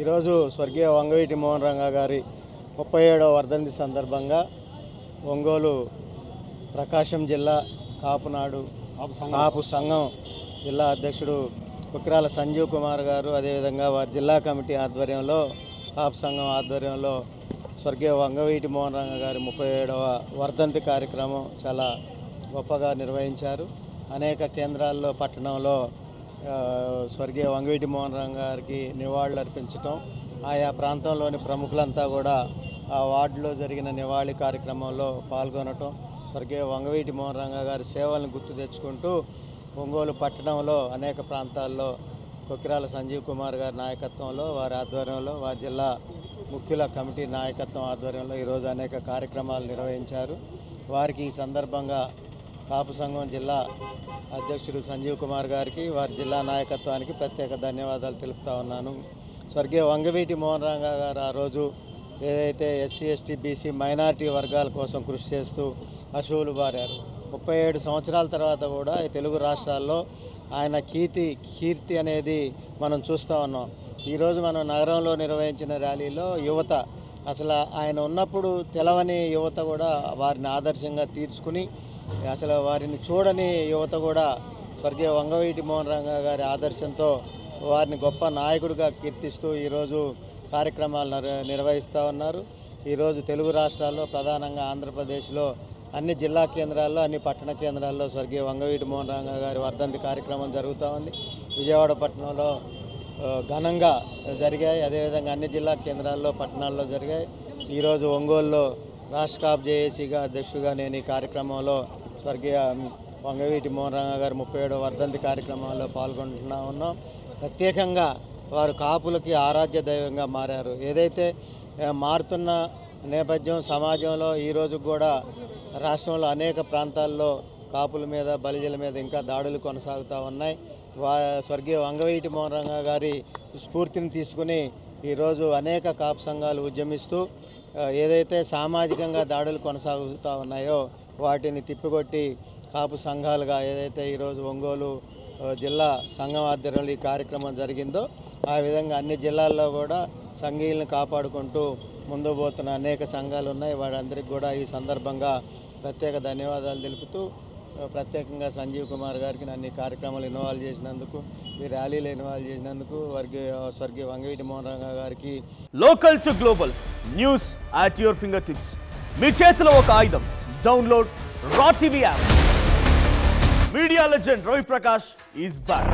ఈరోజు స్వర్గీయ వంగవీటి మోహన్ రంగా గారి 37వ వర్ధంతి సందర్భంగా ఒంగోలు ప్రకాశం జిల్లా కాపునాడు కాపు సంఘం జిల్లా అధ్యక్షుడు కుక్రాల సంజీవ్ కుమార్ గారు, అదేవిధంగా వారి జిల్లా కమిటీ ఆధ్వర్యంలో కాపు సంఘం ఆధ్వర్యంలో స్వర్గీయ వంగవీటి మోహన్ రంగా గారి 37వ వర్ధంతి కార్యక్రమం చాలా గొప్పగా నిర్వహించారు. అనేక కేంద్రాల్లో పట్టణంలో స్వర్గీయ వంగవీటి మోహన్ రంగా గారికి నివాళులు అర్పించటం, ఆయా ప్రాంతంలోని ప్రముఖులంతా కూడా ఆ వార్డులో జరిగిన నివాళి కార్యక్రమంలో పాల్గొనటం, స్వర్గీయ వంగవీటి మోహన్ రంగా గారి సేవలను గుర్తు తెచ్చుకుంటూ ఒంగోలు పట్టణంలో అనేక ప్రాంతాల్లో కొక్కిరాల సంజీవ్ కుమార్ గారి నాయకత్వంలో, వారి ఆధ్వర్యంలో, వారి జిల్లా ముఖ్యుల కమిటీ నాయకత్వం ఆధ్వర్యంలో ఈరోజు అనేక కార్యక్రమాలు నిర్వహించారు. వారికి ఈ సందర్భంగా కాపు సంఘం జిల్లా అధ్యక్షుడు సంజీవ్ కుమార్ గారికి, వారి జిల్లా నాయకత్వానికి ప్రత్యేక ధన్యవాదాలు తెలుపుతా ఉన్నాను. స్వర్గీయ వంగవీటి మోహన్ రంగా గారు ఆ రోజు ఏదైతే ఎస్సీ ఎస్టీ బీసీ మైనారిటీ వర్గాల కోసం కృషి చేస్తూ అశువులు బారారు. 37 సంవత్సరాల తర్వాత కూడా ఈ తెలుగు రాష్ట్రాల్లో ఆయన కీర్తి అనేది మనం చూస్తూ ఉన్నాం. ఈరోజు మనం నగరంలో నిర్వహించిన ర్యాలీలో యువత, అసలు ఆయన ఉన్నప్పుడు తెలవని యువత కూడా వారిని ఆదర్శంగా తీర్చుకుని, అసలు వారిని చూడని యువత కూడా స్వర్గీయ వంగవీటి మోహన్ రంగా గారి ఆదర్శంతో వారిని గొప్ప నాయకుడిగా కీర్తిస్తూ ఈరోజు కార్యక్రమాలు నిర్వహిస్తూ ఉన్నారు. ఈరోజు తెలుగు రాష్ట్రాల్లో, ప్రధానంగా ఆంధ్రప్రదేశ్లో అన్ని జిల్లా కేంద్రాల్లో, అన్ని పట్టణ కేంద్రాల్లో స్వర్గీయ వంగవీటి మోహన్ రంగా గారి వర్ధంతి కార్యక్రమం జరుగుతూ ఉంది. విజయవాడ పట్టణంలో ఘనంగా జరిగాయి, అదేవిధంగా అన్ని జిల్లా కేంద్రాల్లో, పట్టణాల్లో జరిగాయి. ఈరోజు ఒంగోలులో రాష్ట్ర కాపు జేఏసీగా అధ్యక్షుడిగా నేను ఈ కార్యక్రమంలో స్వర్గీయ వంగవీటి మోహన్ రంగా గారి 37వ వర్ధంతి కార్యక్రమాల్లో పాల్గొంటున్నా ఉన్నాం. ప్రత్యేకంగా వారు కాపులకి ఆరాధ్య దైవంగా మారారు. ఏదైతే మారుతున్న నేపథ్యం సమాజంలో ఈరోజు కూడా రాష్ట్రంలో అనేక ప్రాంతాల్లో కాపుల మీద, బలిజల మీద ఇంకా దాడులు కొనసాగుతూ ఉన్నాయి. స్వర్గీయ వంగవీటి మోహన్ రంగా గారి స్ఫూర్తిని తీసుకుని ఈరోజు అనేక కాపు సంఘాలు ఉద్యమిస్తూ ఏదైతే సామాజికంగా దాడులు కొనసాగుతూ ఉన్నాయో వాటిని తిప్పికొట్టి కాపు సంఘాలుగా ఏదైతే ఈరోజు ఒంగోలు జిల్లా సంఘం ఆధ్వర్యంలో ఈ కార్యక్రమం జరిగిందో ఆ విధంగా అన్ని జిల్లాల్లో కూడా సంఘీయులను కాపాడుకుంటూ ముందుకు పోతున్న అనేక సంఘాలు ఉన్నాయి. వారందరికీ కూడా ఈ సందర్భంగా ప్రత్యేక ధన్యవాదాలు తెలుపుతూ, ప్రత్యేకంగా సంజీవ్ కుమార్ గారికి నన్ను ఈ కార్యక్రమాలు ఇన్వాల్వ్ చేసినందుకు, ఈ ర్యాలీలో ఇన్వాల్వ్ చేసినందుకు స్వర్గీయ వంగవీటి మోహన్ రంగా గారికి. Local to global news at your fingertips. మీ చేతిలో ఒక ఆయుధం. Download R TV app. Media legend Ravi Prakash is back.